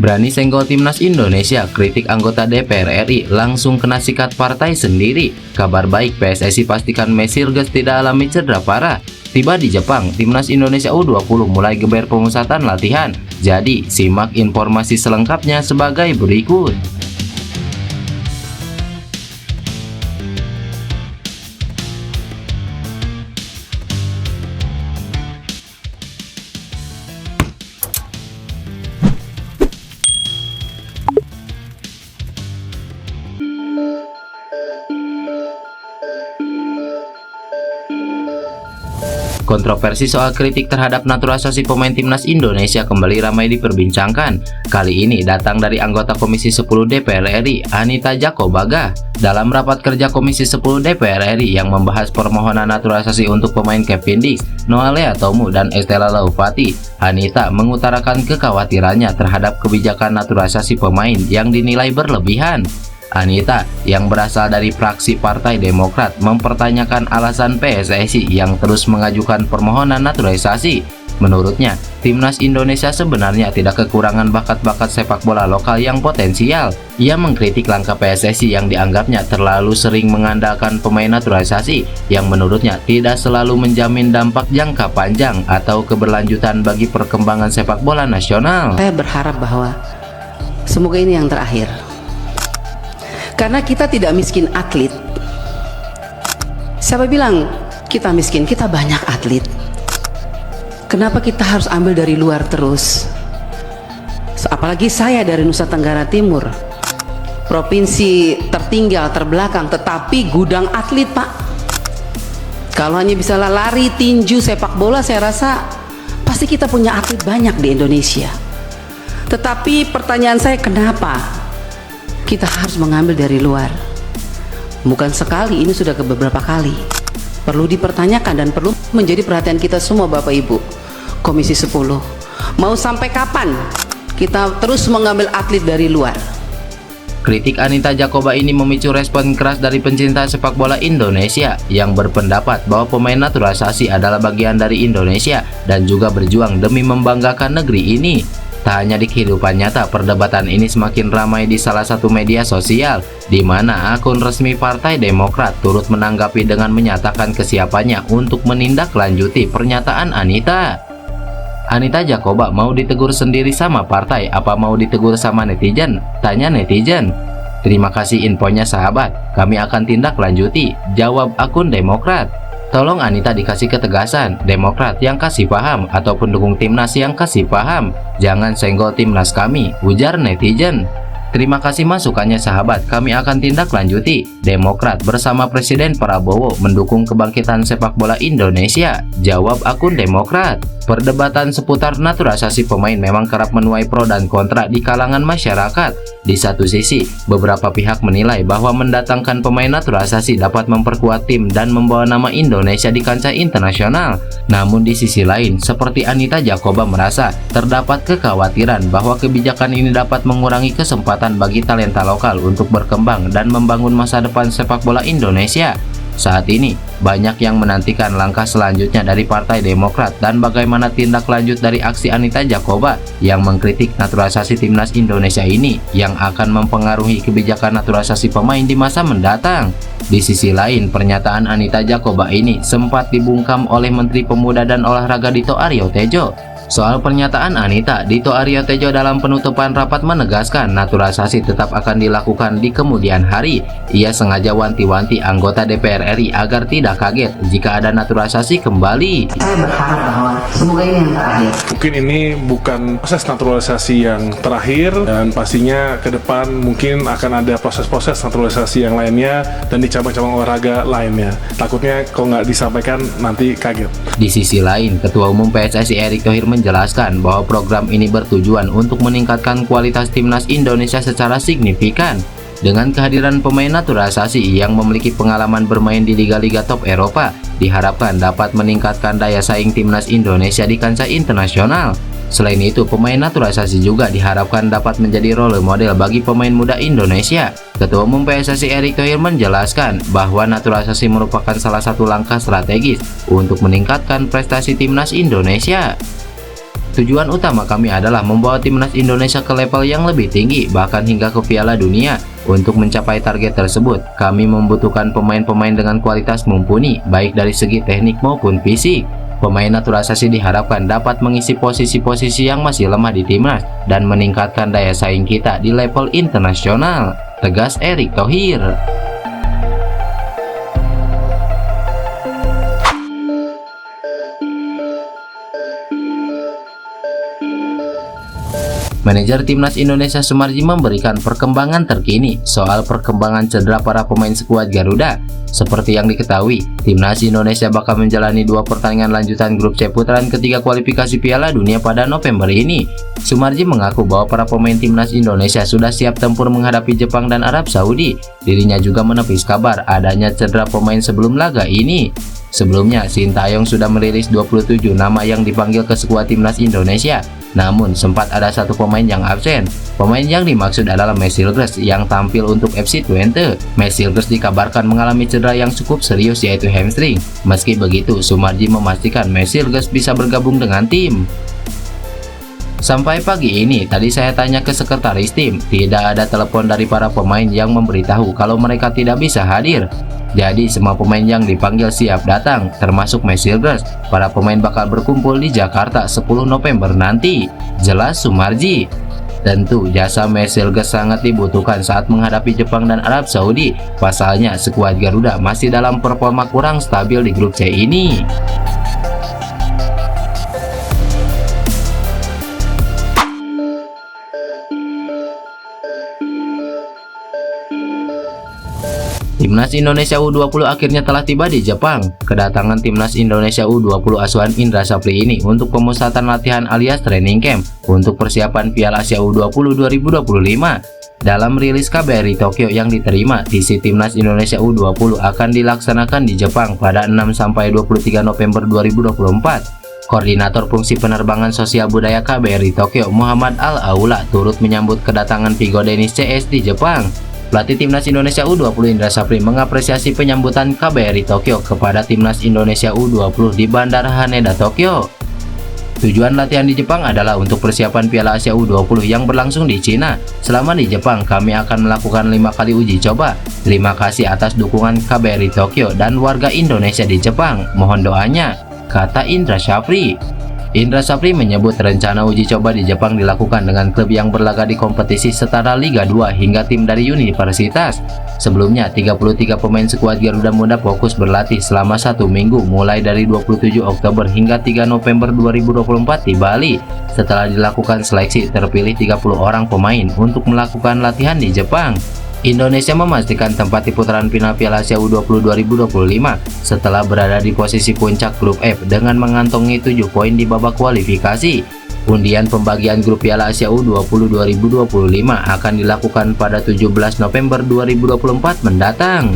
Berani senggol timnas Indonesia, kritik anggota DPR RI langsung kena sikat partai sendiri. Kabar baik, PSSI pastikan Messi tidak alami cedera parah. Tiba di Jepang, timnas Indonesia U20 mulai geber pemusatan latihan. Jadi, simak informasi selengkapnya sebagai berikut. Kontroversi soal kritik terhadap naturalisasi pemain timnas Indonesia kembali ramai diperbincangkan. Kali ini datang dari anggota Komisi 10 DPR RI, Anita Jakobaga. Dalam rapat kerja Komisi 10 DPR RI yang membahas permohonan naturalisasi untuk pemain Kevin Dix, Noah Lea Tomu, dan Estella Laupati, Anita mengutarakan kekhawatirannya terhadap kebijakan naturalisasi pemain yang dinilai berlebihan. Anita, yang berasal dari fraksi Partai Demokrat, mempertanyakan alasan PSSI yang terus mengajukan permohonan naturalisasi. Menurutnya, timnas Indonesia sebenarnya tidak kekurangan bakat-bakat sepak bola lokal yang potensial. Ia mengkritik langkah PSSI yang dianggapnya terlalu sering mengandalkan pemain naturalisasi, yang menurutnya tidak selalu menjamin dampak jangka panjang atau keberlanjutan bagi perkembangan sepak bola nasional. Saya berharap bahwa semoga ini yang terakhir. Karena kita tidak miskin atlet. Siapa bilang kita miskin? Kita banyak atlet. Kenapa kita harus ambil dari luar terus? Apalagi saya dari Nusa Tenggara Timur, provinsi tertinggal, terbelakang, tetapi gudang atlet, Pak. Kalau hanya bisa lari, tinju, sepak bola, saya rasa pasti kita punya atlet banyak di Indonesia. Tetapi pertanyaan saya, kenapa kita harus mengambil dari luar? Bukan sekali, ini sudah beberapa kali. Perlu dipertanyakan dan perlu menjadi perhatian kita semua, Bapak Ibu Komisi 10. Mau sampai kapan kita terus mengambil atlet dari luar? Kritik Anita Jakoba ini memicu respon keras dari pencinta sepak bola Indonesia yang berpendapat bahwa pemain naturalisasi adalah bagian dari Indonesia dan juga berjuang demi membanggakan negeri ini. Tak hanya di kehidupan nyata, perdebatan ini semakin ramai di salah satu media sosial, di mana akun resmi Partai Demokrat turut menanggapi dengan menyatakan kesiapannya untuk menindaklanjuti pernyataan Anita. Anita Jakoba mau ditegur sendiri sama partai, apa mau ditegur sama netizen? Tanya netizen. Terima kasih infonya sahabat, kami akan tindak lanjuti, jawab akun Demokrat. Tolong Anita dikasih ketegasan, Demokrat yang kasih paham atau pendukung timnas yang kasih paham. Jangan senggol timnas kami, ujar netizen. Terima kasih masukannya sahabat, kami akan tindak lanjuti. Demokrat bersama Presiden Prabowo mendukung kebangkitan sepak bola Indonesia, jawab akun Demokrat. Perdebatan seputar naturalisasi pemain memang kerap menuai pro dan kontra di kalangan masyarakat. Di satu sisi, beberapa pihak menilai bahwa mendatangkan pemain naturalisasi dapat memperkuat tim dan membawa nama Indonesia di kancah internasional. Namun di sisi lain, seperti Anita Jakoba merasa terdapat kekhawatiran bahwa kebijakan ini dapat mengurangi kesempatan bagi talenta lokal untuk berkembang dan membangun masa depan sepak bola Indonesia. Saat ini, banyak yang menantikan langkah selanjutnya dari Partai Demokrat dan bagaimana tindak lanjut dari aksi Anita Jakoba yang mengkritik naturalisasi timnas Indonesia ini yang akan mempengaruhi kebijakan naturalisasi pemain di masa mendatang. Di sisi lain, pernyataan Anita Jakoba ini sempat dibungkam oleh Menteri Pemuda dan Olahraga Dito Aryo Tejo. Soal pernyataan Anita, Dito Aryo Tejo dalam penutupan rapat menegaskan naturalisasi tetap akan dilakukan di kemudian hari. Ia sengaja wanti-wanti anggota DPR RI agar tidak kaget jika ada naturalisasi kembali. Saya berharap bahwa semoga ini yang terakhir. Mungkin ini bukan proses naturalisasi yang terakhir, dan pastinya ke depan mungkin akan ada proses-proses naturalisasi yang lainnya dan di cabang-cabang olahraga lainnya. Takutnya kalau nggak disampaikan nanti kaget. Di sisi lain, Ketua Umum PSSI Erick Thohir menjelaskan bahwa program ini bertujuan untuk meningkatkan kualitas timnas Indonesia secara signifikan. Dengan kehadiran pemain naturalisasi yang memiliki pengalaman bermain di liga-liga top Eropa, diharapkan dapat meningkatkan daya saing timnas Indonesia di kancah internasional. Selain itu, pemain naturalisasi juga diharapkan dapat menjadi role model bagi pemain muda Indonesia. Ketua Umum PSSI Erick Thohir menjelaskan bahwa naturalisasi merupakan salah satu langkah strategis untuk meningkatkan prestasi timnas Indonesia. Tujuan utama kami adalah membawa timnas Indonesia ke level yang lebih tinggi, bahkan hingga ke Piala Dunia. Untuk mencapai target tersebut, kami membutuhkan pemain-pemain dengan kualitas mumpuni, baik dari segi teknik maupun fisik. Pemain naturalisasi diharapkan dapat mengisi posisi-posisi yang masih lemah di timnas dan meningkatkan daya saing kita di level internasional, tegas Erick Thohir. Manajer Timnas Indonesia Sumarji memberikan perkembangan terkini soal perkembangan cedera para pemain skuad Garuda. Seperti yang diketahui, Timnas Indonesia bakal menjalani 2 pertandingan lanjutan grup C putaran ketiga kualifikasi Piala Dunia pada November ini. Sumarji mengaku bahwa para pemain Timnas Indonesia sudah siap tempur menghadapi Jepang dan Arab Saudi. Dirinya juga menepis kabar adanya cedera pemain sebelum laga ini. Sebelumnya, Sintayong sudah merilis 27 nama yang dipanggil ke skuad Timnas Indonesia. Namun, sempat ada satu pemain yang absen. Pemain yang dimaksud adalah Mesilgers yang tampil untuk FC Twente. Mesilgers dikabarkan mengalami cedera yang cukup serius, yaitu hamstring. Meski begitu, Sumarji memastikan Mesilgers bisa bergabung dengan tim. Sampai pagi ini, tadi saya tanya ke sekretaris tim, tidak ada telepon dari para pemain yang memberitahu kalau mereka tidak bisa hadir. Jadi semua pemain yang dipanggil siap datang, termasuk Mesilgers. Para pemain bakal berkumpul di Jakarta 10 November nanti, jelas Sumarji. Tentu jasa Mesilgers sangat dibutuhkan saat menghadapi Jepang dan Arab Saudi. Pasalnya skuad Garuda masih dalam performa kurang stabil di grup C ini. Timnas Indonesia U20 akhirnya telah tiba di Jepang. Kedatangan Timnas Indonesia U20 asuhan Indra Safri ini untuk pemusatan latihan alias training camp untuk persiapan Piala Asia U20 2025. Dalam rilis KBRI Tokyo yang diterima, TC Timnas Indonesia U20 akan dilaksanakan di Jepang pada 6-23 November 2024. Koordinator Fungsi Penerbangan Sosial Budaya KBRI Tokyo, Muhammad Al-Aula, turut menyambut kedatangan Vigo Dennis CS di Jepang. Pelatih Timnas Indonesia U20 Indra Safri mengapresiasi penyambutan KBRI Tokyo kepada Timnas Indonesia U20 di Bandara Haneda, Tokyo. Tujuan latihan di Jepang adalah untuk persiapan Piala Asia U20 yang berlangsung di Cina. Selama di Jepang, kami akan melakukan 5 kali uji coba. Terima kasih atas dukungan KBRI Tokyo dan warga Indonesia di Jepang. Mohon doanya, kata Indra Safri. Indra Safri menyebut rencana uji coba di Jepang dilakukan dengan klub yang berlaga di kompetisi setara Liga 2 hingga tim dari universitas. Sebelumnya, 33 pemain skuad Garuda Muda fokus berlatih selama 1 minggu mulai dari 27 Oktober hingga 3 November 2024 di Bali. Setelah dilakukan seleksi, terpilih 30 orang pemain untuk melakukan latihan di Jepang. Indonesia memastikan tempat di putaran final Piala Asia U20 2025 setelah berada di posisi puncak grup F dengan mengantongi 7 poin di babak kualifikasi. Undian pembagian grup Piala Asia U20 2025 akan dilakukan pada 17 November 2024 mendatang.